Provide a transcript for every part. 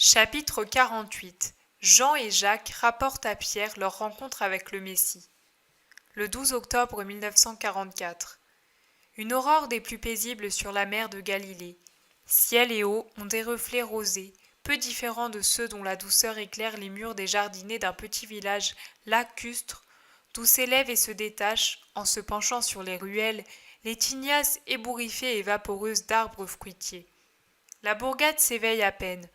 Chapitre 48. Jean et Jacques rapportent à Pierre leur rencontre avec le Messie. Le 12 octobre 1944. Une aurore des plus paisibles sur la mer de Galilée. Ciel et eau ont des reflets rosés, peu différents de ceux dont la douceur éclaire les murs des jardinets d'un petit village lacustre, d'où s'élèvent et se détachent, en se penchant sur les ruelles, les tignasses ébouriffées et vaporeuses d'arbres fruitiers. La bourgade s'éveille à peine.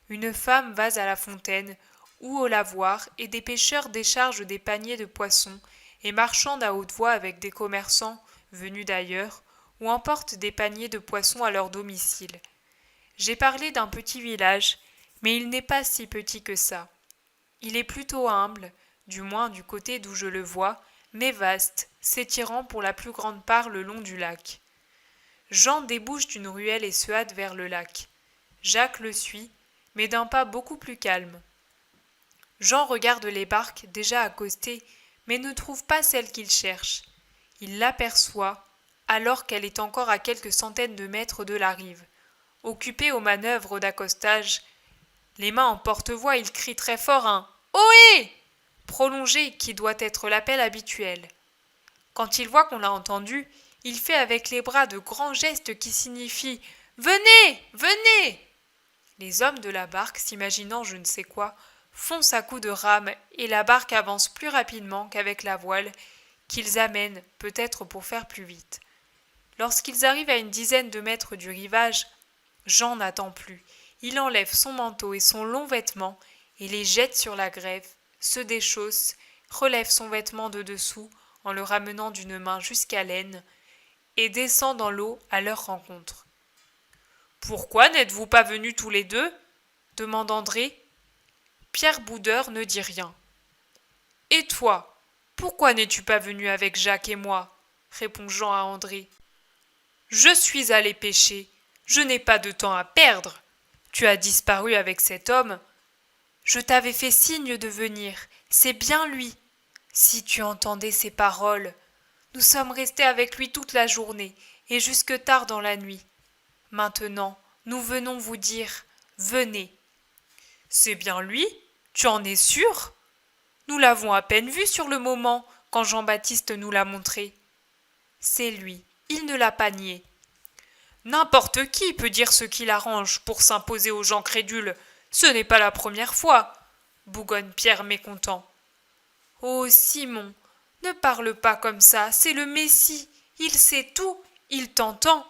Une femme va à la fontaine ou au lavoir et des pêcheurs déchargent des paniers de poissons et marchandent à haute voix avec des commerçants venus d'ailleurs ou emportent des paniers de poissons à leur domicile. J'ai parlé d'un petit village, mais il n'est pas si petit que ça. Il est plutôt humble, du moins du côté d'où je le vois, mais vaste, s'étirant pour la plus grande part le long du lac. Jean débouche d'une ruelle et se hâte vers le lac. Jacques le suit, mais d'un pas beaucoup plus calme. Jean regarde les barques déjà accostées, mais ne trouve pas celle qu'il cherche. Il l'aperçoit, alors qu'elle est encore à quelques centaines de mètres de la rive. Occupé aux manœuvres d'accostage, les mains en porte-voix, il crie très fort un « Ohé !» prolongé qui doit être l'appel habituel. Quand il voit qu'on l'a entendu, il fait avec les bras de grands gestes qui signifient « Venez, venez !» Les hommes de la barque, s'imaginant je ne sais quoi, foncent à coups de rame et la barque avance plus rapidement qu'avec la voile, qu'ils amènent, peut-être pour faire plus vite. Lorsqu'ils arrivent à une dizaine de mètres du rivage, Jean n'attend plus. Il enlève son manteau et son long vêtement et les jette sur la grève, se déchausse, relève son vêtement de dessous en le ramenant d'une main jusqu'à l'aine et descend dans l'eau à leur rencontre. « Pourquoi n'êtes-vous pas venus tous les deux ?» demande André. Pierre Boudeur ne dit rien. « Et toi, pourquoi n'es-tu pas venu avec Jacques et moi ?» répond Jean à André. « Je suis allé pêcher, je n'ai pas de temps à perdre. Tu as disparu avec cet homme. Je t'avais fait signe de venir, c'est bien lui. Si tu entendais ses paroles. Nous sommes restés avec lui toute la journée et jusque tard dans la nuit. Maintenant, nous venons vous dire, venez. »« C'est bien lui ? Tu en es sûr ? Nous l'avons à peine vu sur le moment, quand Jean-Baptiste nous l'a montré. »« C'est lui, il ne l'a pas nié. »« N'importe qui peut dire ce qu'il arrange pour s'imposer aux gens crédules. Ce n'est pas la première fois, » bougonne Pierre mécontent. « Oh, Simon, ne parle pas comme ça, c'est le Messie, il sait tout, il t'entend. »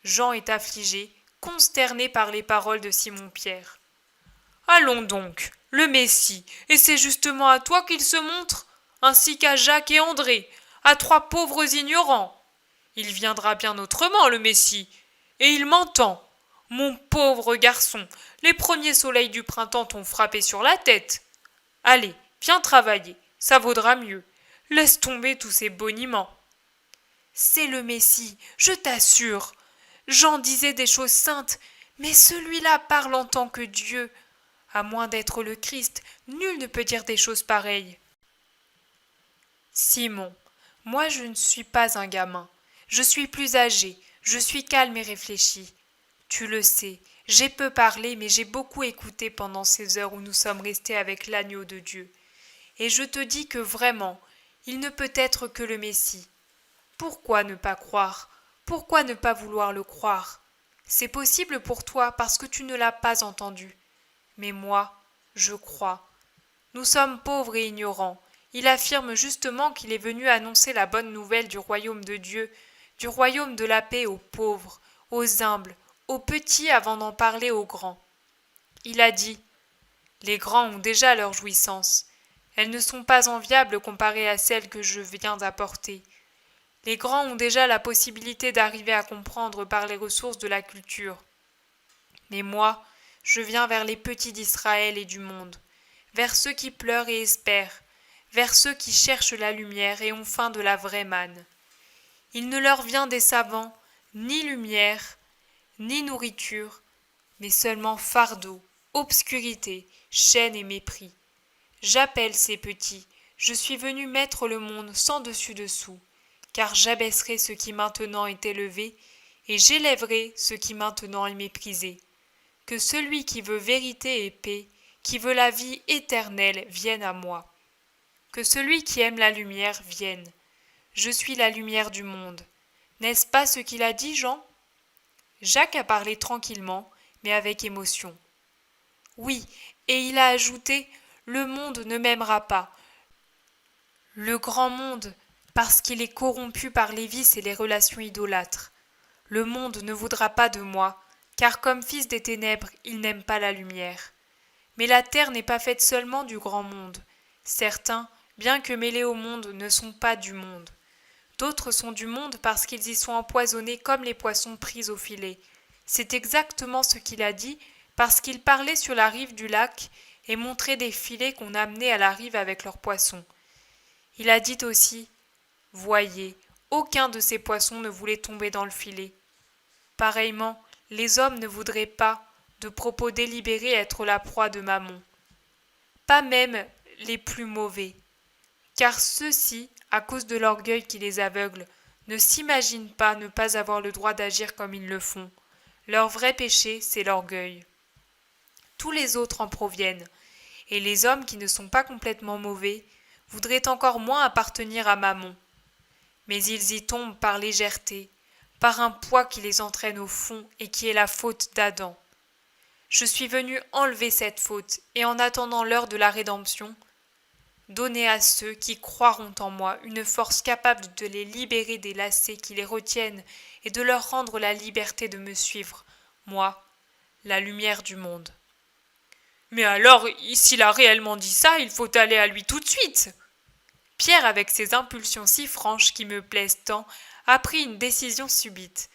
Jean est affligé, consterné par les paroles de Simon-Pierre. « Allons donc, le Messie, et c'est justement à toi qu'il se montre, ainsi qu'à Jacques et André, à trois pauvres ignorants. Il viendra bien autrement, le Messie, et il m'entend. Mon pauvre garçon, les premiers soleils du printemps t'ont frappé sur la tête. Allez, viens travailler, ça vaudra mieux. Laisse tomber tous ces boniments. »« C'est le Messie, je t'assure. Jean disait des choses saintes, mais celui-là parle en tant que Dieu. À moins d'être le Christ, nul ne peut dire des choses pareilles. »« Simon, moi je ne suis pas un gamin. Je suis plus âgé, je suis calme et réfléchi. Tu le sais, j'ai peu parlé, mais j'ai beaucoup écouté pendant ces heures où nous sommes restés avec l'agneau de Dieu. Et je te dis que vraiment, il ne peut être que le Messie. Pourquoi ne pas croire ? Pourquoi ne pas vouloir le croire ? C'est possible pour toi parce que tu ne l'as pas entendu. Mais moi, je crois. Nous sommes pauvres et ignorants. Il affirme justement qu'il est venu annoncer la bonne nouvelle du royaume de Dieu, du royaume de la paix aux pauvres, aux humbles, aux petits avant d'en parler aux grands. Il a dit « Les grands ont déjà leurs jouissances. Elles ne sont pas enviables comparées à celles que je viens d'apporter. Les grands ont déjà la possibilité d'arriver à comprendre par les ressources de la culture. Mais moi, je viens vers les petits d'Israël et du monde, vers ceux qui pleurent et espèrent, vers ceux qui cherchent la lumière et ont faim de la vraie manne. Il ne leur vient des savants ni lumière, ni nourriture, mais seulement fardeau, obscurité, chaîne et mépris. J'appelle ces petits, je suis venu mettre le monde sans dessus-dessous, car j'abaisserai ce qui maintenant est élevé, et j'élèverai ce qui maintenant est méprisé. que celui qui veut vérité et paix, qui veut la vie éternelle, vienne à moi. Que celui qui aime la lumière vienne. Je suis la lumière du monde. N'est-ce pas ce qu'il a dit, Jean ? Jacques a parlé tranquillement, mais avec émotion. Oui, et il a ajouté « Le monde ne m'aimera pas. Le grand monde, parce qu'il est corrompu par les vices et les relations idolâtres. Le monde ne voudra pas de moi, car comme fils des ténèbres, il n'aime pas la lumière. Mais la terre n'est pas faite seulement du grand monde. Certains, bien que mêlés au monde, ne sont pas du monde. D'autres sont du monde parce qu'ils y sont empoisonnés comme les poissons pris au filet. C'est exactement ce qu'il a dit, parce qu'il parlait sur la rive du lac et montrait des filets qu'on amenait à la rive avec leurs poissons. Il a dit aussi « Voyez, aucun de ces poissons ne voulait tomber dans le filet. » Pareillement, les hommes ne voudraient pas, de propos délibérés, être la proie de Mammon. Pas même les plus mauvais. Car ceux-ci, à cause de l'orgueil qui les aveugle, ne s'imaginent pas ne pas avoir le droit d'agir comme ils le font. Leur vrai péché, c'est l'orgueil. Tous les autres en proviennent, et les hommes qui ne sont pas complètement mauvais voudraient encore moins appartenir à Mammon. Mais ils y tombent par légèreté, par un poids qui les entraîne au fond et qui est la faute d'Adam. Je suis venu enlever cette faute, et en attendant l'heure de la rédemption, donner à ceux qui croiront en moi une force capable de les libérer des lacets qui les retiennent et de leur rendre la liberté de me suivre, moi, la lumière du monde. Mais alors, s'il a réellement dit ça, il faut aller à lui tout de suite. Pierre, avec ses impulsions si franches qui me plaisent tant, a pris une décision subite.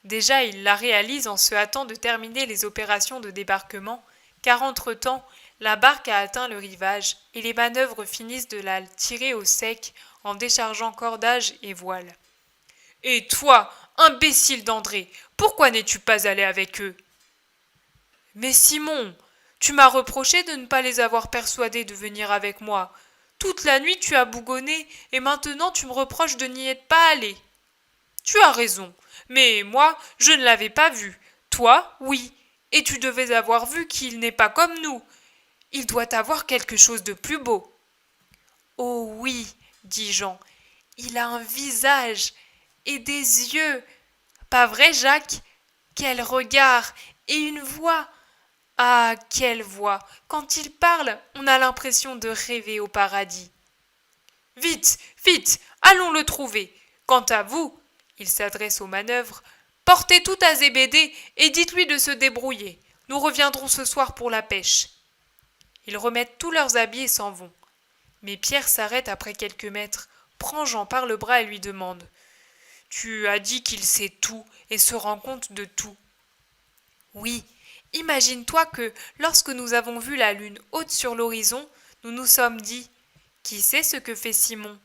Déjà, il la réalise en se hâtant de terminer les opérations de débarquement, car entre-temps, la barque a atteint le rivage et les manœuvres finissent de la tirer au sec en déchargeant cordage et voile. « Et toi, imbécile d'André, pourquoi n'es-tu pas allé avec eux ?»« Mais Simon, tu m'as reproché de ne pas les avoir persuadés de venir avec moi. Toute la nuit tu as bougonné et maintenant tu me reproches de n'y être pas allé. »« Tu as raison, mais moi, je ne l'avais pas vu. Toi, oui, et tu devais avoir vu qu'il n'est pas comme nous. Il doit avoir quelque chose de plus beau. »« Oh oui, dit Jean, il a un visage et des yeux. Pas vrai, Jacques? Quel regard et une voix! Ah, quelle voix! Quand il parle, on a l'impression de rêver au paradis. Vite, vite, allons le trouver. Quant à vous, il s'adresse aux manœuvres, portez tout à Zébédée et dites-lui de se débrouiller. Nous reviendrons ce soir pour la pêche. Ils remettent tous leurs habits et s'en vont. Mais Pierre s'arrête après quelques mètres, prend Jean par le bras et lui demande « Tu as dit qu'il sait tout et se rend compte de tout. »« Oui, imagine-toi que, lorsque nous avons vu la lune haute sur l'horizon, nous nous sommes dit « Qui sait ce que fait Simon ?»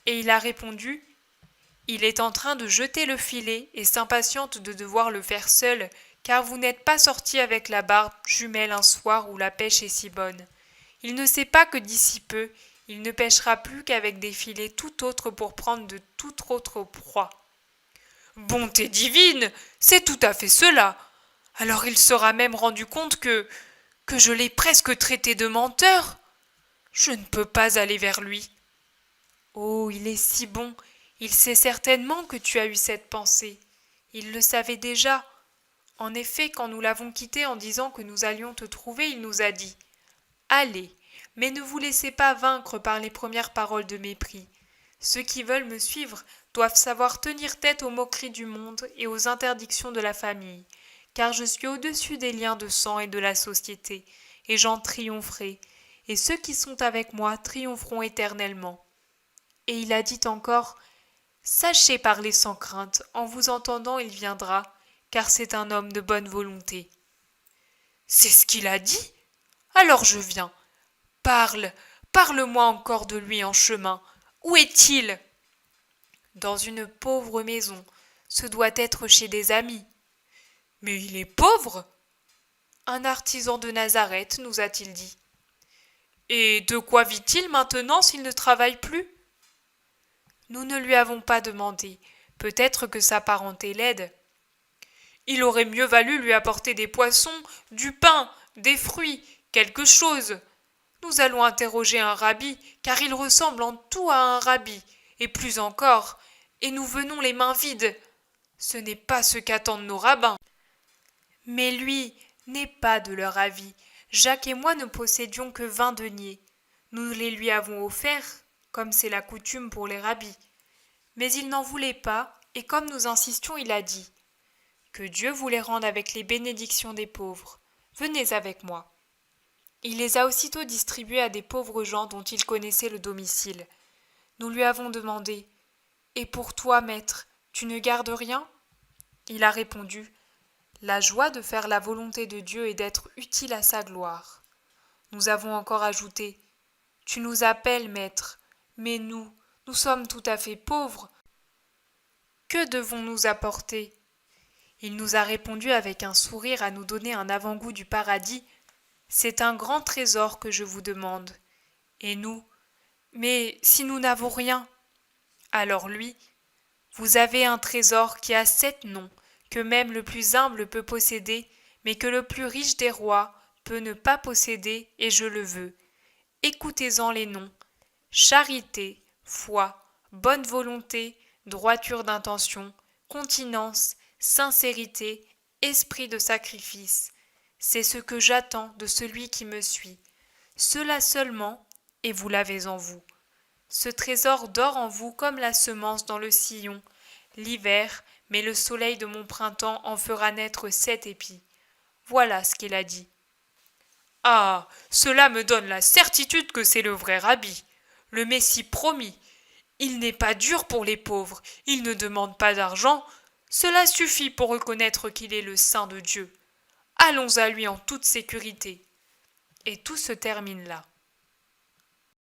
Et il a répondu « Il est en train de jeter le filet et s'impatiente de devoir le faire seul, car vous n'êtes pas sortis avec la barbe jumelle un soir où la pêche est si bonne. Il ne sait pas que d'ici peu, il ne pêchera plus qu'avec des filets tout autres pour prendre de toute autre proie. »« Bonté divine, c'est tout à fait cela. Alors il sera même rendu compte que je l'ai presque traité de menteur. Je ne peux pas aller vers lui. »« Oh, il est si bon, il sait certainement que tu as eu cette pensée. Il le savait déjà. En effet, quand nous l'avons quitté en disant que nous allions te trouver, il nous a dit « Allez, mais ne vous laissez pas vaincre par les premières paroles de mépris. Ceux qui veulent me suivre doivent savoir tenir tête aux moqueries du monde et aux interdictions de la famille, car je suis au-dessus des liens de sang et de la société, et j'en triompherai, et ceux qui sont avec moi triompheront éternellement. » Et il a dit encore « Sachez parler sans crainte, en vous entendant il viendra, car c'est un homme de bonne volonté. » C'est ce qu'il a dit ? Alors je viens. Parle, parle-moi encore de lui en chemin. Où est-il ? Dans une pauvre maison. Ce doit être chez des amis. Mais il est pauvre ? Un artisan de Nazareth, nous a-t-il dit. Et de quoi vit-il maintenant s'il ne travaille plus ? Nous ne lui avons pas demandé. Peut-être que sa parenté l'aide. Il aurait mieux valu lui apporter des poissons, du pain, des fruits, quelque chose. Nous allons interroger un rabbi, car il ressemble en tout à un rabbi, et plus encore, et nous venons les mains vides. Ce n'est pas ce qu'attendent nos rabbins. Mais lui n'est pas de leur avis. Jacques et moi ne possédions que 20 deniers. Nous les lui avons offerts, comme c'est la coutume pour les rabbis. Mais il n'en voulait pas, et comme nous insistions, il a dit que Dieu vous les rende avec les bénédictions des pauvres. Venez avec moi. Il les a aussitôt distribués à des pauvres gens dont il connaissait le domicile. Nous lui avons demandé « Et pour toi, maître, tu ne gardes rien ?» Il a répondu « La joie de faire la volonté de Dieu et d'être utile à sa gloire. » Nous avons encore ajouté « Tu nous appelles, maître, mais nous sommes tout à fait pauvres. Que devons-nous apporter ?» Il nous a répondu avec un sourire à nous donner un avant-goût du paradis. « C'est un grand trésor que je vous demande. » Et nous, « Mais si nous n'avons rien ?» Alors lui, « Vous avez un trésor qui a 7 noms, que même le plus humble peut posséder, mais que le plus riche des rois peut ne pas posséder, et je le veux. Écoutez-en les noms. Charité, foi, bonne volonté, droiture d'intention, continence, sincérité, esprit de sacrifice. C'est ce que j'attends de celui qui me suit. Cela seulement, et vous l'avez en vous. Ce trésor dort en vous comme la semence dans le sillon. L'hiver, mais le soleil de mon printemps en fera naître 7 épis. Voilà ce qu'il a dit. Ah, cela me donne la certitude que c'est le vrai rabbi, le Messie promis. Il n'est pas dur pour les pauvres, il ne demande pas d'argent. Cela suffit pour reconnaître qu'il est le Saint de Dieu. Allons à lui en toute sécurité. Et tout se termine là.